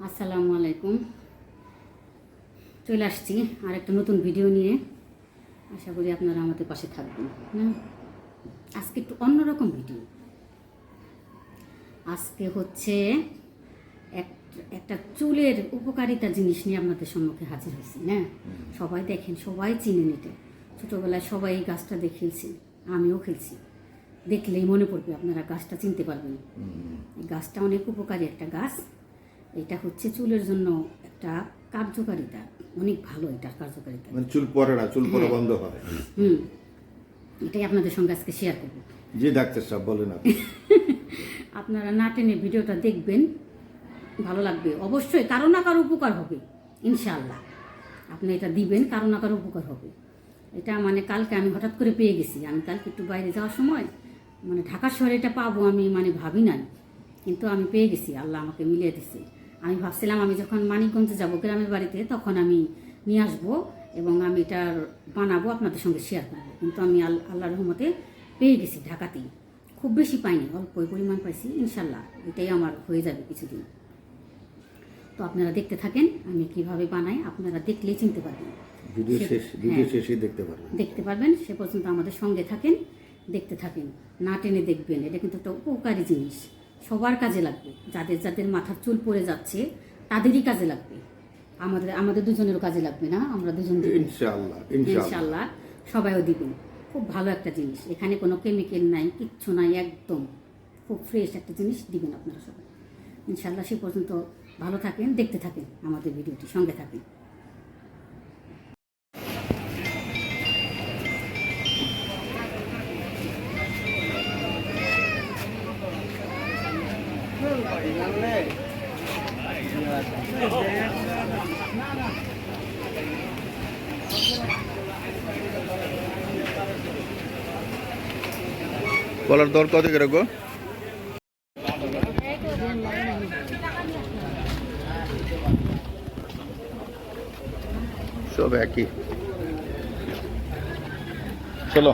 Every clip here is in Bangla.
আসসালামু আলাইকুম। চলে আসছি আর একটা নতুন ভিডিও নিয়ে। আশা করি আপনারা আমাদের পাশে থাকবেন। আজকে একটু অন্যরকম ভিডিও। আজকে হচ্ছে একটা চুলের উপকারিতা জিনিস নিয়ে আপনাদের সম্মুখে হাজির হয়েছি। হ্যাঁ, সবাই দেখেন, সবাই চিনেন এটা। ছোটোবেলায় সবাই এই গাছটা দেখেছি, আমিও খেলছি। দেখলেই মনে পড়বে, আপনারা গাছটা চিনতে পারবেন। এই গাছটা অনেক উপকারী একটা গাছ। এটা হচ্ছে চুলের জন্য একটা কার্যকারিতা, অনেক ভালো এটার কার্যকারিতা। মানে চুল পড়ে না, চুল পড়া বন্ধ হয়। এটাই আপনাদের সঙ্গে আজকে শেয়ার করব। জি ডাক্তার সাহেব বলেন আপনি। আপনারা না টেনে ভিডিওটা দেখবেন, ভালো লাগবে অবশ্যই। কারো না কারো উপকার হবে ইনশাআল্লাহ। আপনি এটা দিবেন, কারো না কারো উপকার হবে। এটা মানে কালকে আমি হঠাৎ করে পেয়ে গেছি। আমি কালকে একটু বাইরে যাওয়ার সময় মানে ঢাকা শহরে এটা পাবো আমি মানে ভাবি নাই, কিন্তু আমি পেয়ে গেছি, আল্লাহ আমাকে মিলিয়ে দিছে। আমি ভাবছিলাম আমি যখন মানিকগঞ্জে যাব গ্রামের বাড়িতে তখন আমি নিয়ে আসবো এবং আমি এটা বানাবো, আপনাদের সঙ্গে শেয়ার করবো। কিন্তু আমি আল্লাহর রহমতে পেয়ে গেছি ঢাকাতেই। খুব বেশি পাইনি, অল্পই পরিমাণ পাইছি। ইনশাল্লাহ এটাই আমার হয়ে যাবে কিছুদিন। তো আপনারা দেখতে থাকেন আমি কিভাবে বানাই, আপনারা দেখলেই চিনতে পারবেন। ভিডিও শেষে দেখতে পারবেন। সে পর্যন্ত আমাদের সঙ্গে থাকেন, দেখতে থাকেন, না টেনে দেখবেন। এটা কিন্তু একটা উপকারী জিনিস, সবার কাজে লাগবে। যাদের যাদের মাথার চুল পড়ে যাচ্ছে তাদেরই কাজে লাগবে। আমাদের দুজনেরও কাজে লাগবে না? আমরা দুজন ইনশাআল্লাহ সবাইও দিবেন। খুব ভালো একটা জিনিস, এখানে কোনো কেমিক্যাল নাই, কিচ্ছু নাই, একদম খুব ফ্রেশ একটা জিনিস দিবেন আপনারা সবাই ইনশাআল্লাহ। সে পর্যন্ত ভালো থাকেন, দেখতে থাকেন আমাদের ভিডিওটি, সঙ্গে থাকেন। কলার দর কত করে গো? সব একই। চলো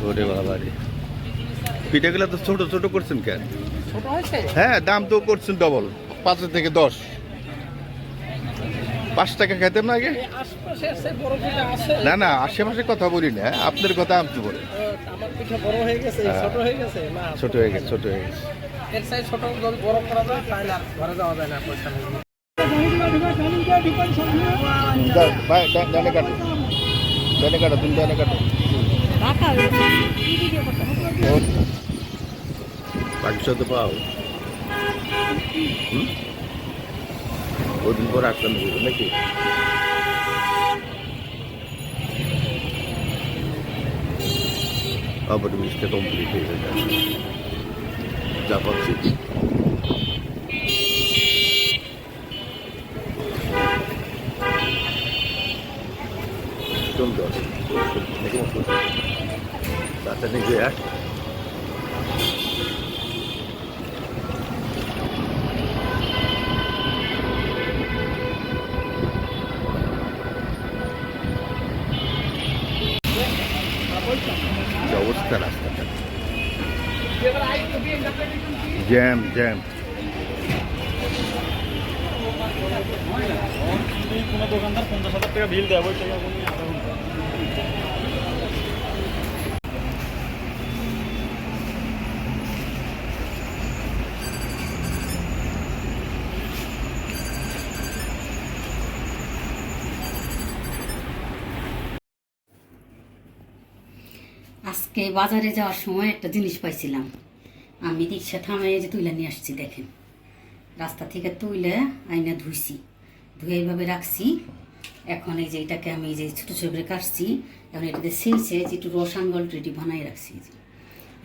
ওরে বাবারে, পিঠাগুলো তো ছোট ছোট করছেন কেন? হ্যাঁ, দাম তো করছেন ডবল, 5 থেকে 10। 5 টাকা খেতেন না আগে? না না, আশেপাশে কথা বলি না, আপনার কথা আমি বলি। ছোট হয়ে গেছে। ডানে কাটো, তুমি ডানে কাটো। বাকির তো পাও ওদিন পর আসলাম নাকি? আবার মিসটা কমপ্লিট হয়ে যাবে যা পাচ্ছি। সুন্দর তাতে নিজে এক অবস্থা। রাস্তাটা জ্যাম। কোনো দোকানদার 50,000 টাকা বিল দেয়, ওই টাকা আজকে বাজারে যাওয়ার সময় একটা জিনিস পাইছিলাম। আমি রিক্সা থামাই যে তুইলা নিয়ে আসছি, দেখেন। রাস্তা থেকে তুইলে আইনা ধুইছি, ধুয়ে এইভাবে রাখছি। এখন এই যে এটাকে আমি যে ছোটো ছোটো করে কাটছি, এখন এটাতে ছেঁচে যে একটু রস আমি অলরেডি বানাই রাখছি।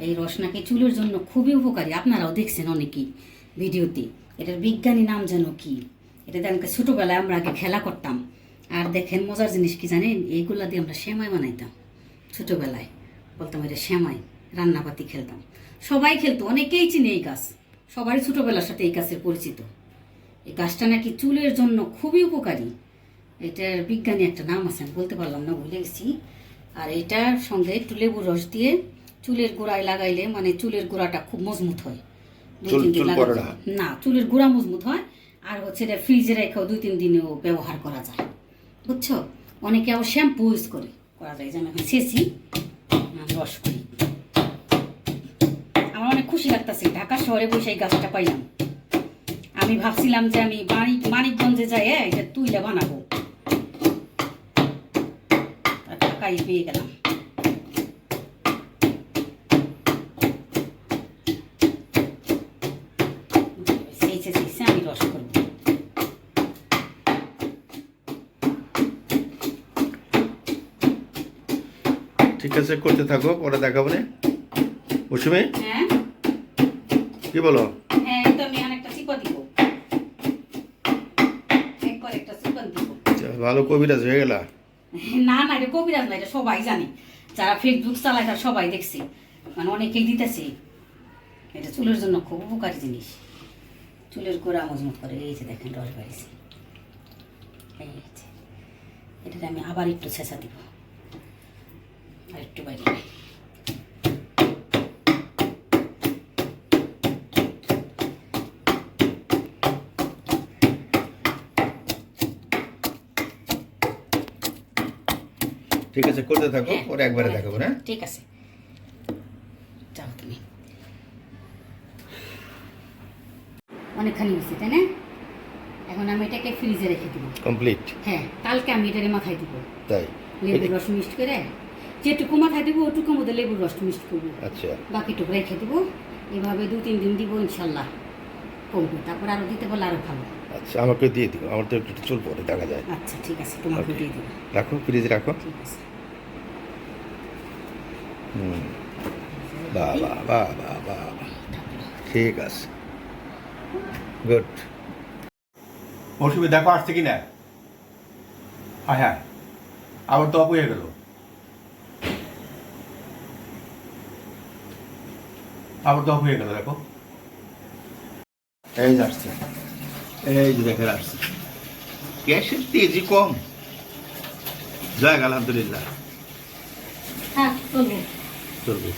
এই রস নাকি চুলের জন্য খুবই উপকারী, আপনারাও দেখছেন অনেকেই ভিডিওতে। এটার বিজ্ঞানী নাম যেন কি, এটাতে আমাকে ছোটোবেলায় আমরা আগে খেলা করতাম। আর দেখেন মজার জিনিস কি জানেন, এইগুলা দিয়ে আমরা সেমাই বানাইতাম ছোটোবেলায়। বলতাম এটা সেমাই, রান্নাপাতি খেলতাম, সবাই খেলতো, অনেকেই চিনে এই গাছ, সবাই ছোটোবেলার সাথে এই গাছের পরিচিত। এই গাছটা নাকি চুলের জন্য খুবই উপকারী। এটার বিজ্ঞানী একটা নাম আছে, আমি বলতে পারলাম না, ভুলে গেছি। আর এটার সঙ্গে একটু লেবুর রস দিয়ে চুলের গোড়ায় লাগাইলে মানে চুলের গোড়াটা খুব মজবুত হয়। 2-3 দিন লাগাতে হয় না, চুলের গোড়া মজবুত হয়। আর হচ্ছে এটা ফ্রিজে রেখেও 2-3 দিনেও ব্যবহার করা যায়, বুঝছো। অনেকে আবার শ্যাম্পু ইউজ করা যায়, যেন এখন শেষি রস করি। আমার অনেক খুশি লাগতেছে, ঢাকা শহরে বসে এই গাছটা পাইলাম। আমি ভাবছিলাম যে আমি মানিকগঞ্জে যাই এটা তুইলা বানাবো, ঢাকায় পেয়ে গেলাম। আমি রস করবো। ঠিক আছে, করতে থাকো, পরে দেখাবো না। মৌসুমী হ্যাঁ কি বলো? হ্যাঁ, তো আমি অনেকটা চিপা দিব, একবার একটা চিপা দিব। ভালো কবিরাজ হয়ে গেলা। না না, এটা কবিরাজ না, এটা সবাই জানে, যারা ফেসবুক চালায় তারা সবাই দেখছে, মানে অনেকেই দিতেছে। এটা চুলের জন্য খুব উপকারী জিনিস, চুলের গোড়া মজবুত করে। এই যে দেখেন রস বাড়িছে, এই যে এটাতে আমি আবার একটু ছেঁচা দিব, আর একটু বাইরে। ঠিক আছে, করতে থাকো, পরে একবারে দেখাবো না। ঠিক আছে, যাও তুমি। অনেকখানি হয়েছে তাই না? এখন আমি এটাকে ফ্রিজে রেখে দিব। কমপ্লিট। হ্যাঁ, কালকে আমি এটারে মাথায় দিব, তাই? লেবুর রস মিক্সড করে। যেটুকু মাথায় দিব ওটুকুর মধ্যে লেবুর রস মিক্সড করবো, আচ্ছা, বাকিটুকু রেখে দিব। এভাবে 2-3 দিন দিব, ইনশাল্লাহ কমবে। তারপর আরও দিতে পারলে আরও ভালো। আচ্ছা, আমাকে দিয়ে দিও, আমার তো একটু চুল পরে দেখা যায়। আচ্ছা ঠিক আছে, তোমাকে দিয়ে দিব। রাখো, ফ্রিজে রাখো। ঠিক আছে। বাবা বাবা বাবা, ঠিক আছে, গুড। মৌসুমী দেখো আসছে কি না? হ্যাঁ হ্যাঁ, আবার তো অপ হয়ে গেল, আবার তো অপ হয়ে গেল। দেখো এই যে আসছে, এই যে দেখে আসছে। গ্যাসের তেজি কম, যাক আলহামদুলিল্লাহ, হ্যাঁ চলবে। চলবে।